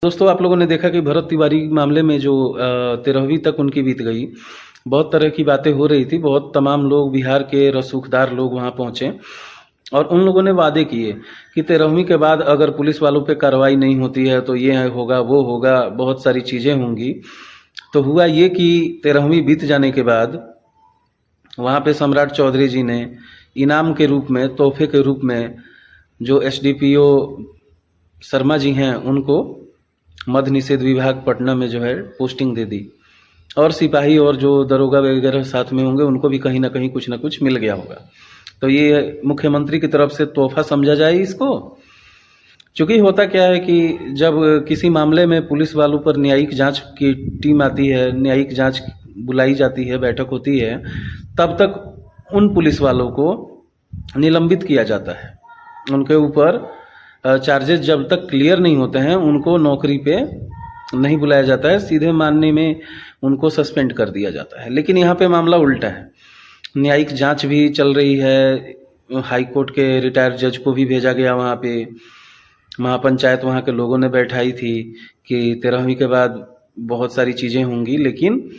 दोस्तों, आप लोगों ने देखा कि भरत तिवारी मामले में जो 13वीं तक उनकी बीत गई। बहुत तरह की बातें हो रही थी, बहुत तमाम लोग बिहार के रसूखदार लोग वहाँ पहुँचे और उन लोगों ने वादे किए कि 13वीं के बाद अगर पुलिस वालों पे कार्रवाई नहीं होती है तो ये होगा, वो होगा, बहुत सारी चीज़ें होंगी। तो हुआ ये कि 13वीं बीत जाने के बाद वहाँ पे सम्राट चौधरी जी ने इनाम के रूप में, तोहफे के रूप में जो एसडीपीओ शर्मा जी हैं उनको मद्य निषेध विभाग पटना में जो है पोस्टिंग दे दी और सिपाही और जो दरोगा वगैरह साथ में होंगे उनको भी कहीं ना कहीं कुछ ना कुछ मिल गया होगा। तो ये मुख्यमंत्री की तरफ से तोहफा समझा जाए इसको। क्योंकि होता क्या है कि जब किसी मामले में पुलिस वालों पर न्यायिक जांच की टीम आती है, न्यायिक जांच बुलाई जाती है, बैठक होती है, तब तक उन पुलिस वालों को निलंबित किया जाता है। उनके ऊपर चार्जेस जब तक क्लियर नहीं होते हैं उनको नौकरी पे नहीं बुलाया जाता है, सीधे मानने में उनको सस्पेंड कर दिया जाता है। लेकिन यहाँ पे मामला उल्टा है, न्यायिक जांच भी चल रही है, हाई कोर्ट के रिटायर्ड जज को भी भेजा गया वहाँ पे, महापंचायत वहाँ के लोगों ने बैठाई थी कि 13वीं के बाद बहुत सारी चीज़ें होंगी, लेकिन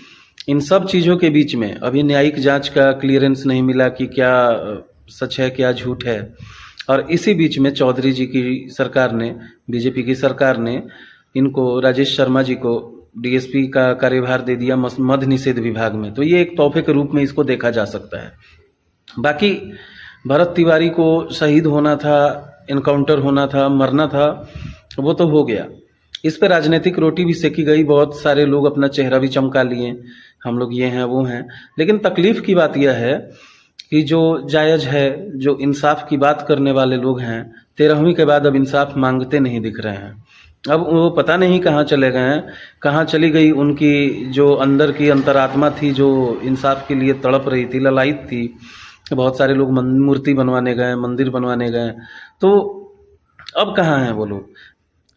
इन सब चीज़ों के बीच में अभी न्यायिक जांच का क्लियरेंस नहीं मिला कि क्या सच है क्या झूठ है। और इसी बीच में चौधरी जी की सरकार ने, बीजेपी की सरकार ने इनको, राजेश शर्मा जी को डीएसपी का कार्यभार दे दिया मद्य निषेध विभाग में। तो ये एक तोहफे के रूप में इसको देखा जा सकता है। बाकी भरत तिवारी को शहीद होना था, इनकाउंटर होना था, मरना था, वो तो हो गया। इस पे राजनीतिक रोटी भी सेकी गई, बहुत सारे लोग अपना चेहरा भी चमका लिए, हम लोग ये हैं वो हैं। लेकिन तकलीफ की बात यह है कि जो जायज है, जो इंसाफ की बात करने वाले लोग हैं, 13वीं के बाद अब इंसाफ मांगते नहीं दिख रहे हैं। अब वो पता नहीं कहाँ चले गए हैं, कहाँ चली गई उनकी जो अंदर की अंतरात्मा थी, जो इंसाफ के लिए तड़प रही थी, ललायित थी। बहुत सारे लोग मूर्ति बनवाने गए, मंदिर बनवाने गए, तो अब कहाँ हैं वो लोग।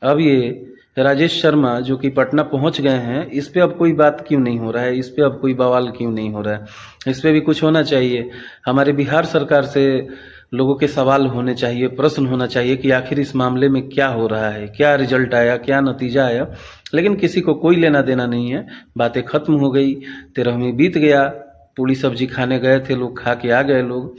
अब ये राजेश शर्मा जो कि पटना पहुंच गए हैं, इस पे अब कोई बात क्यों नहीं हो रहा है, इस पे अब कोई बवाल क्यों नहीं हो रहा है, इस पे भी कुछ होना चाहिए। हमारे बिहार सरकार से लोगों के सवाल होने चाहिए, प्रश्न होना चाहिए कि आखिर इस मामले में क्या हो रहा है, क्या रिजल्ट आया, क्या नतीजा आया। लेकिन किसी को कोई लेना देना नहीं है, बातें खत्म हो गई, 13वीं बीत गया, पूड़ी सब्जी खाने गए थे लोग, खा के आ गए लोग,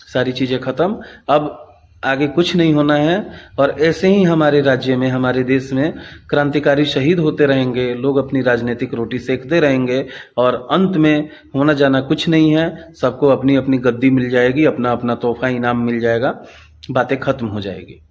सारी चीज़ें खत्म। अब आगे कुछ नहीं होना है और ऐसे ही हमारे राज्य में, हमारे देश में क्रांतिकारी शहीद होते रहेंगे, लोग अपनी राजनीतिक रोटी सेकते रहेंगे और अंत में होना जाना कुछ नहीं है। सबको अपनी अपनी गद्दी मिल जाएगी, अपना अपना तोहफा इनाम मिल जाएगा, बातें खत्म हो जाएगी।